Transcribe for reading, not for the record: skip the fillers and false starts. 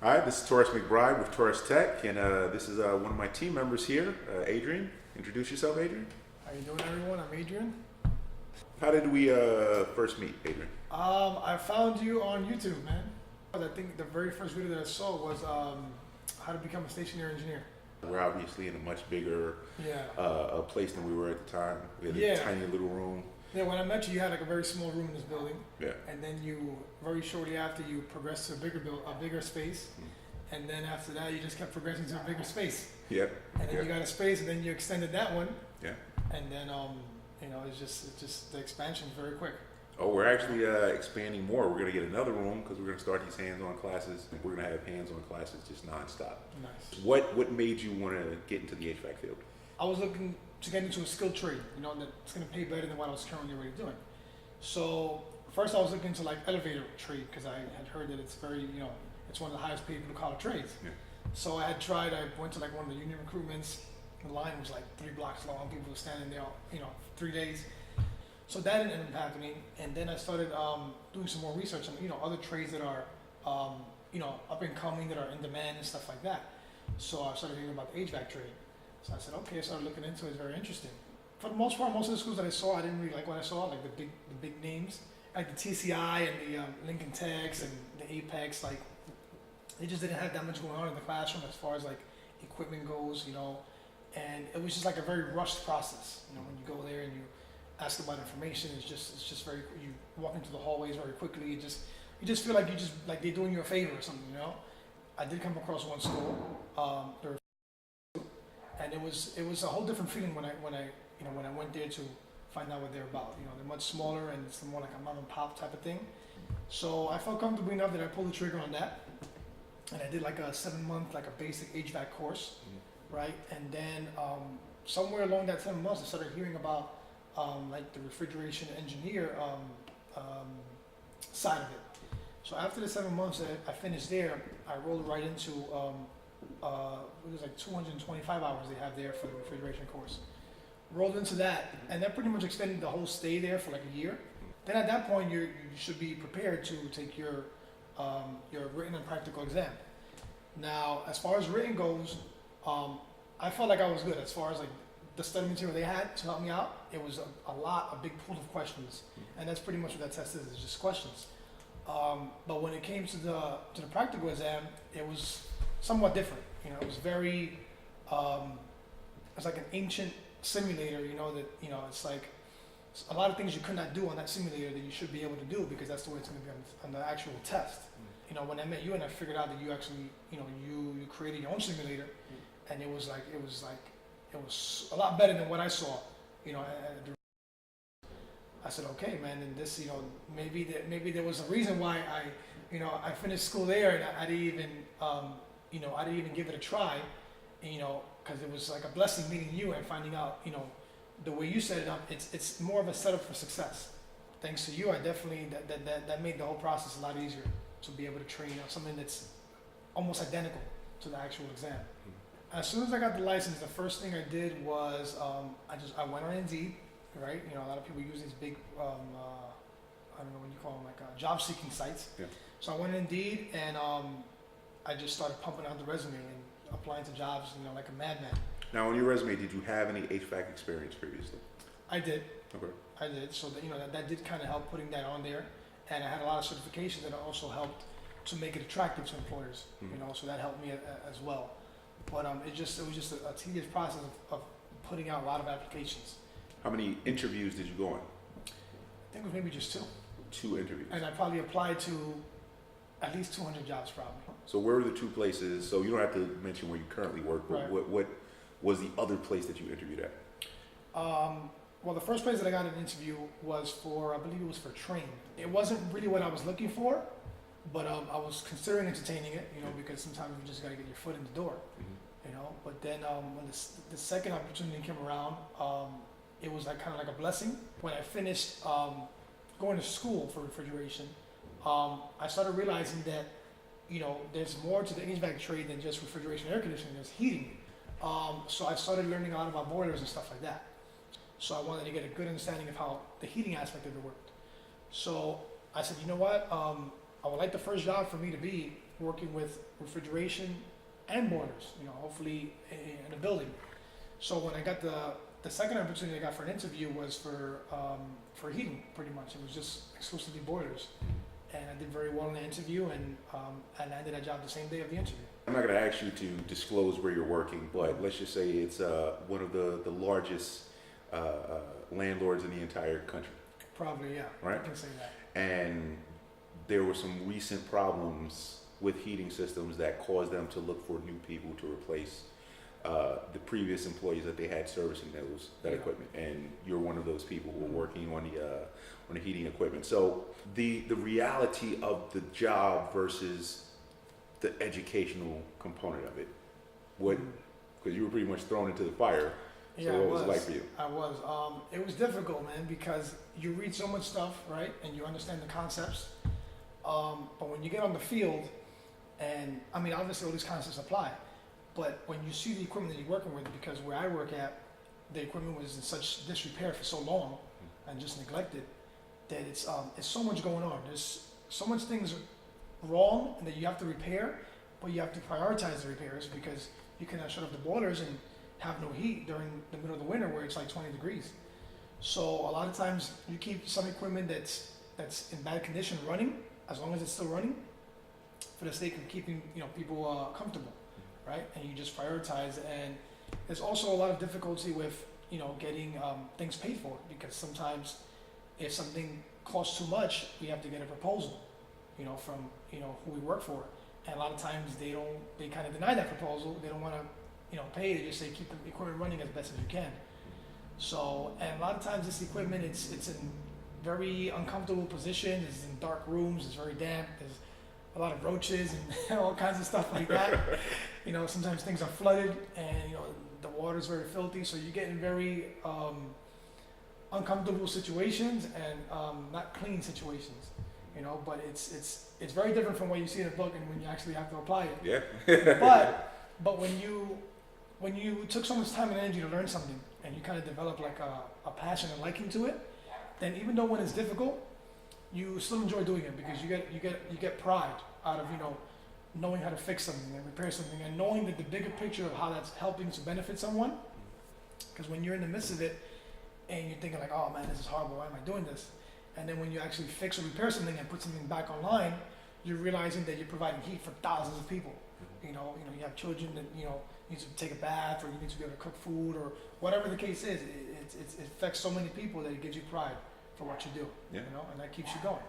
Hi, this is Torres McBride with Torres Tech, and this is one of my team members here, Adrian. Introduce yourself, Adrian. How you doing, everyone? I'm Adrian. How did we first meet, Adrian? I found you on YouTube, man. I think the very first video that I saw was how to become a stationary engineer. We're obviously in a much bigger Yeah. place than we were at the time. We had a Yeah. tiny little room. Yeah, when I met you, you had like a very small room in this building, Yeah. and then you very shortly after you progressed to a bigger space, and then after that you just kept progressing to a bigger space, Yep. and then you got a space, and then you extended that one, Yeah. and then it's just the expansion is very quick. Oh, we're actually expanding more. We're going to get another room because we're going to start these hands-on classes, and we're going to have hands-on classes just nonstop. Nice. What made you want to get into the HVAC field? I was looking to get into a skilled trade, that's going to pay better than what I was currently already doing. So first I was looking into like elevator trade because I had heard that it's very, it's one of the highest paid blue collar trades. Yeah. So I went to like one of the union recruitments. The line was like 3 blocks long. People were standing there, 3 days. So that ended up happening. And then I started doing some more research on, other trades that are, up and coming, that are in demand and stuff like that. So I started hearing about the HVAC trade. So I said, okay, I started looking into it. It's very interesting. For the most part, most of the schools that I saw, I didn't really like what I saw, like the big names, like the TCI and the Lincoln Techs and the Apex. Like, they just didn't have that much going on in the classroom as far as like equipment goes, And it was just like a very rushed process. When you go there and you ask about information, it's just very. You walk into the hallways very quickly. You just feel like they're doing you a favor or something, I did come across one school. And it was a whole different feeling when I went there to find out what they're about. They're much smaller and it's more like a mom and pop type of thing. So I felt comfortable enough that I pulled the trigger on that, and I did like a 7-month like a basic HVAC course, right? And then somewhere along that 7 months, I started hearing about like the refrigeration engineer side of it. So after the 7 months that I finished there, I rolled right into it was like 225 hours they have there for the refrigeration course. Rolled into that, and that pretty much extended the whole stay there for like a year. Then at that point, you should be prepared to take your written and practical exam. Now, as far as written goes, I felt like I was good. As far as like the study material they had to help me out, it was a big pool of questions, and that's pretty much what that test is just questions. But when it came to the practical exam, it was somewhat different. It was very, it's like an ancient simulator. It's like a lot of things you could not do on that simulator that you should be able to do because that's the way it's going to be on the actual test. When I met you and I figured out that you actually, you created your own simulator, and it was a lot better than what I saw. I said, okay, man, and this, maybe there was a reason why I finished school there and I didn't even, I didn't even give it a try, because it was like a blessing meeting you and finding out, the way you set it up, it's more of a setup for success. Thanks to you, I definitely, that made the whole process a lot easier to be able to train on something that's almost identical to the actual exam. As soon as I got the license, the first thing I did was I went on Indeed, right? A lot of people use these big, I don't know what you call them, like job seeking sites. Yeah. So I went on Indeed and I just started pumping out the resume and applying to jobs, like a madman. Now, on your resume, did you have any HVAC experience previously? I did. Okay. I did. So that did kind of help putting that on there, and I had a lot of certifications that also helped to make it attractive to employers. So that helped me as well. But it was just a tedious process of putting out a lot of applications. How many interviews did you go on? I think it was maybe just 2. 2 interviews. And I probably applied to at least 200 jobs probably. So where were the 2 places? So you don't have to mention where you currently work, but Right. what was the other place that you interviewed at? Well, the first place that I got an interview was for, I believe it was for Train. It wasn't really what I was looking for, but I was considering entertaining it, because sometimes you just got to get your foot in the door, But then when the second opportunity came around, it was like kind of like a blessing. When I finished going to school for refrigeration, I started realizing that, there's more to the HVAC trade than just refrigeration, air conditioning. There's heating. So I started learning a lot about boilers and stuff like that. So I wanted to get a good understanding of how the heating aspect of it worked. So I said, you know what? I would like the first job for me to be working with refrigeration and boilers, you know, hopefully in a building. So when I got the second opportunity I got for an interview was for heating, pretty much. It was just exclusively boilers. And I did very well in the interview, and I landed that job the same day of the interview. I'm not going to ask you to disclose where you're working, but let's just say it's one of the largest landlords in the entire country. Probably, yeah. Right. I can say that. And there were some recent problems with heating systems that caused them to look for new people to replace the previous employees that they had servicing that Yeah. equipment. And you're one of those people who are working on the heating equipment. So the reality of the job versus the educational component of it, what, because you were pretty much thrown into the fire. So Yeah, what was it like for you? I was. It was difficult, man, because you read so much stuff, right, and you understand the concepts. But when you get on the field, and I mean, obviously all these concepts apply, but when you see the equipment that you're working with, because where I work at, the equipment was in such disrepair for so long and just neglected that it's so much going on. There's so much things wrong that you have to repair, but you have to prioritize the repairs because you cannot shut off the boilers and have no heat during the middle of the winter where it's like 20 degrees. So a lot of times you keep some equipment that's in bad condition running, as long as it's still running, for the sake of keeping people comfortable, right? And you just prioritize. And there's also a lot of difficulty with getting things paid for, because sometimes if something costs too much, we have to get a proposal, from who we work for. And a lot of times they kind of deny that proposal. They don't want to pay. They just say keep the equipment running as best as you can. So, and a lot of times this equipment, it's in very uncomfortable positions. It's in dark rooms. It's very damp. There's a lot of roaches and all kinds of stuff like that. Sometimes things are flooded, and the water's very filthy. So you get in very uncomfortable situations and not clean situations. But it's very different from what you see in a book and when you actually have to apply it. Yeah. But when you took so much time and energy to learn something, and you kind of develop like a passion and liking to it, then even though when it's difficult, you still enjoy doing it, because you get pride out of knowing how to fix something and repair something, and knowing that the bigger picture of how that's helping to benefit someone. Because when you're in the midst of it and you're thinking like, oh man, this is horrible, why am I doing this? And then when you actually fix or repair something and put something back online, you're realizing that you're providing heat for thousands of people. You have children that need to take a bath, or you need to be able to cook food, or whatever the case is. It affects so many people that it gives you pride for what you do. Yeah. And that keeps you going.